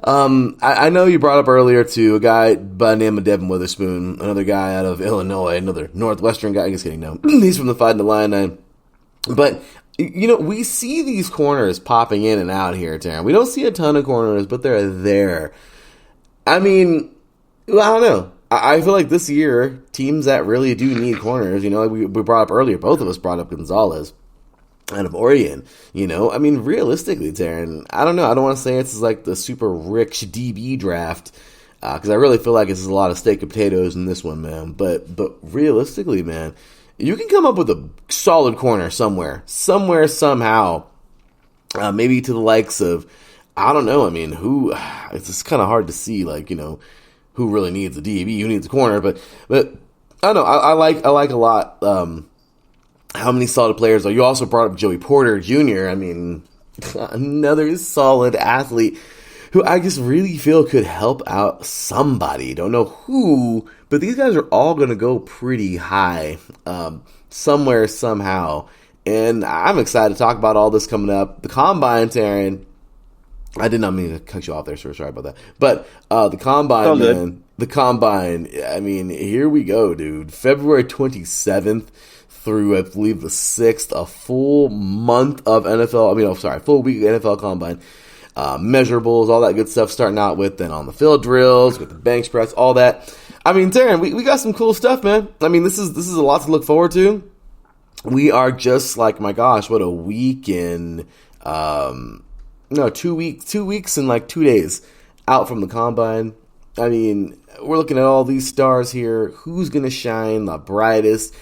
I know you brought up earlier, too, a guy by the name of Devin Witherspoon, another guy out of Illinois, another Northwestern guy. I guess kidding, no. He's from the Fighting Illini. But, you know, we see these corners popping in and out here, Taryn. We don't see a ton of corners, but they're there. I mean, well, I don't know. I feel like this year, teams that really do need corners, you know, like we brought up earlier, both of us brought up Gonzalez out of Oregon, you know. I mean, realistically, Taryn, I don't know. I don't want to say it's like the super rich DB draft, because I really feel like it's a lot of steak and potatoes in this one, man. But realistically, man, you can come up with a solid corner somewhere, somehow, maybe to the likes of, I don't know. I mean, it's just kind of hard to see, like, you know, who really needs a DB, who needs a corner, but I don't know. I like a lot. How many solid players are you? Also brought up Joey Porter Jr. I mean, another solid athlete who I just really feel could help out somebody. Don't know who, but these guys are all going to go pretty high somewhere, somehow. And I'm excited to talk about all this coming up. The Combine, Taryn. I did not mean to cut you off there, so sorry about that. But the Combine, man. The Combine, I mean, here we go, dude. February 27th. Through, I believe, the 6th, a full month of full week of NFL Combine. Measurables, all that good stuff, starting out with then on the field drills, with the bench press, all that. I mean, Darren, we got some cool stuff, man. I mean, this is a lot to look forward to. We are just like, my gosh, what a week in, 2 weeks and like 2 days out from the Combine. I mean, we're looking at all these stars here. Who's going to shine the brightest?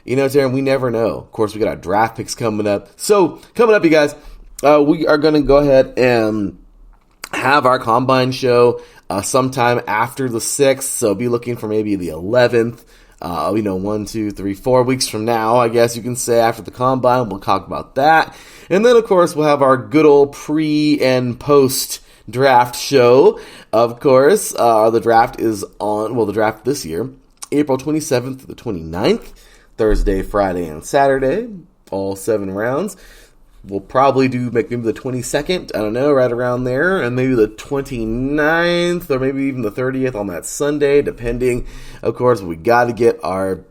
You know, Taryn, we never know. Of course, we got our draft picks coming up. So, coming up, you guys, we are going to go ahead and have our Combine show sometime after the 6th. So, be looking for maybe the 11th. 1, 2, 3, 4 weeks from now, I guess you can say, after the combine. We'll talk about that. And then, of course, we'll have our good old pre and post draft show. Of course, the draft is the draft this year, April 27th to the 29th, Thursday, Friday, and Saturday, all 7 rounds. We'll probably do maybe the 22nd, I don't know, right around there, and maybe the 29th, or maybe even the 30th on that Sunday, depending. Of course, we got to get our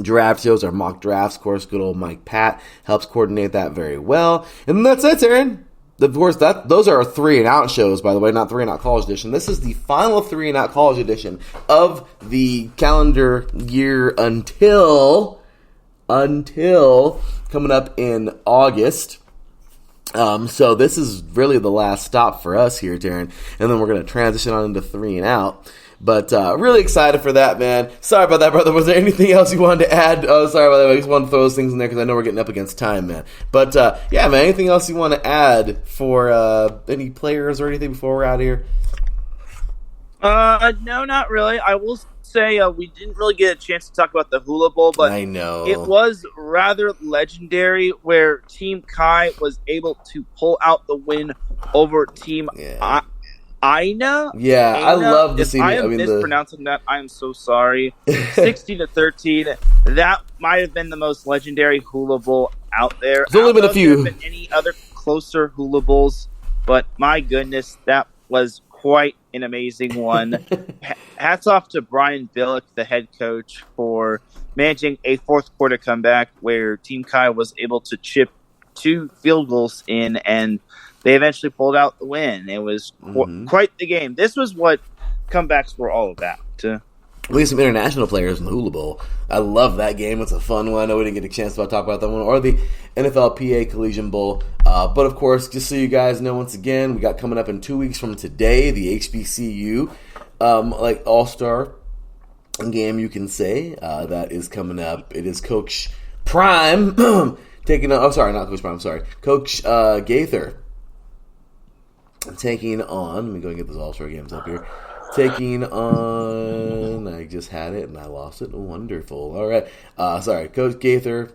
draft shows, our mock drafts. Of course, good old Mike Pat helps coordinate that very well. And that's it, Aaron. Of course, those are our 3 and Out shows, by the way, not 3 and Out College Edition. This is the final 3 and Out College Edition of the calendar year until coming up in August. So this is really the last stop for us here, Darren, and then we're going to transition on into 3 and Out. But really excited for that, man. Sorry about that, brother. Was there anything else you wanted to add? Oh, sorry about that. I just wanted to throw those things in there because I know we're getting up against time, man. But yeah, man, anything else you want to add for any players or anything before we're out of here?
No, not really. I will say we didn't really get a chance to talk about the Hula Bowl, but
I know
it was rather legendary where Team Kai was able to pull out the win over Team Aina.
Yeah,
Aina.
I love the scene.
I am mispronouncing that. I am so sorry. 60-13. That might have been the most legendary Hula Bowl out there.
There's only been a few.
Been any other closer Hula Bowls, but my goodness, that was quite an amazing one. Hats off to Brian Billick, the head coach, for managing a fourth quarter comeback where Team Kai was able to chip 2 field goals in, and they eventually pulled out the win. It was quite the game. This was what comebacks were all about.
We have some international players in the Hula Bowl. I love that game. It's a fun one. I know we didn't get a chance to talk about that one. Or the NFLPA Collegian Bowl. But, of course, just so you guys know, once again, we got coming up in 2 weeks from today, the HBCU All-Star game, you can say. That is coming up. It is Coach Prime taking on... Oh, sorry, not Coach Prime. Sorry. Coach Gaither taking on... Let me go and get those All-Star games up here. Taking on... I just had it and I lost it. Wonderful. All right. Sorry. Coach Gaither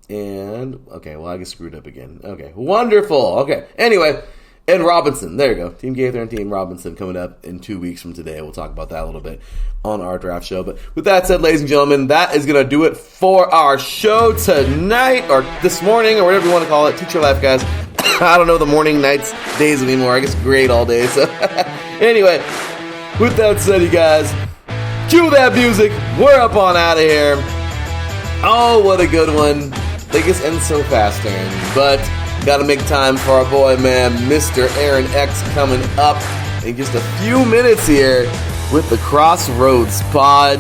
and... Okay, well, I get screwed up again. Okay. Wonderful. Okay. Anyway, and Robinson. There you go. Team Gaither and Team Robinson coming up in 2 weeks from today. We'll talk about that a little bit on our draft show. But with that said, ladies and gentlemen, that is going to do it for our show tonight or this morning or whatever you want to call it. Teach your life, guys. I don't know the morning, nights, days anymore. I guess grade all day. So anyway... With that said, you guys, cue that music. We're up on out of here. Oh, what a good one. They just end so fast, Aaron. But got to make time for our boy, man, Mr. Aaron X, coming up in just a few minutes here with the Crossroads Pod.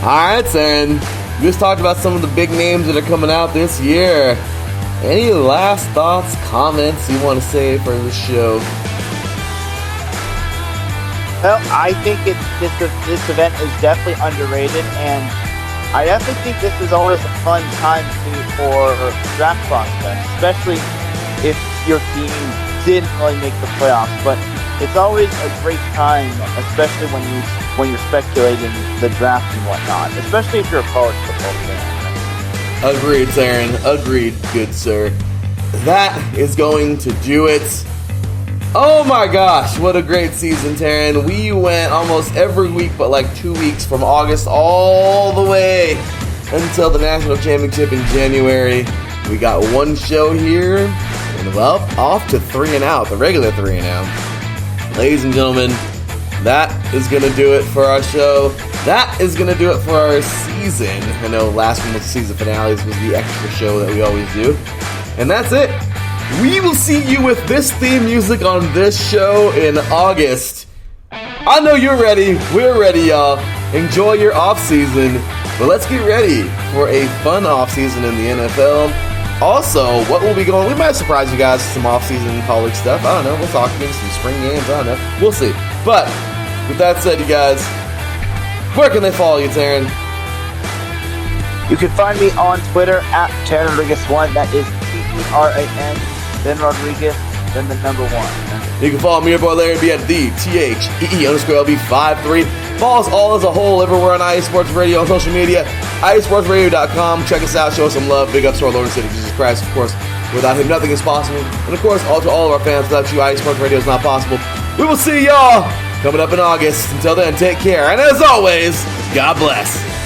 All right, Aaron. We just talked about some of the big names that are coming out this year. Any last thoughts, comments you want to say for the show?
Well, I think this event is definitely underrated, and I definitely think this is always a fun time for draft prospects, especially if your team didn't really make the playoffs. But it's always a great time, especially when you're speculating the draft and whatnot, especially if you're a college football fan.
Agreed, Aaron. Agreed, good sir. That is going to do it. Oh my gosh, what a great season, Taryn. We went almost every week but like 2 weeks from August all the way until the National Championship in January. We got one show here, and well, off to 3 and Out, the regular 3 and Out. Ladies and gentlemen, that is going to do it for our show. That is going to do it for our season. I know last one was the season finales was the extra show that we always do. And that's it. We will see you with this theme music on this show in August. I know you're ready. We're ready, y'all. Enjoy your off-season. But let's get ready for a fun off-season in the NFL. Also, what will be going... We might surprise you guys with some off-season college stuff. I don't know. We'll talk maybe some spring games. I don't know. We'll see. But with that said, you guys, where can they follow you, Taryn?
You can find me on Twitter at Taryn Rodriguez1. That is T-E-R-A-N. Then Rodriguez, then the number 1.
You can follow me, your boy Larry B, at the THEE_LB53. Follow us all as a whole everywhere on IE Sports Radio on social media, IESportsRadio.com. Check us out, show us some love. Big ups to our Lord and Savior Jesus Christ. Of course, without him, nothing is possible. And of course, all to all of our fans, without you, IE Sports Radio is not possible. We will see y'all coming up in August. Until then, take care. And as always, God bless.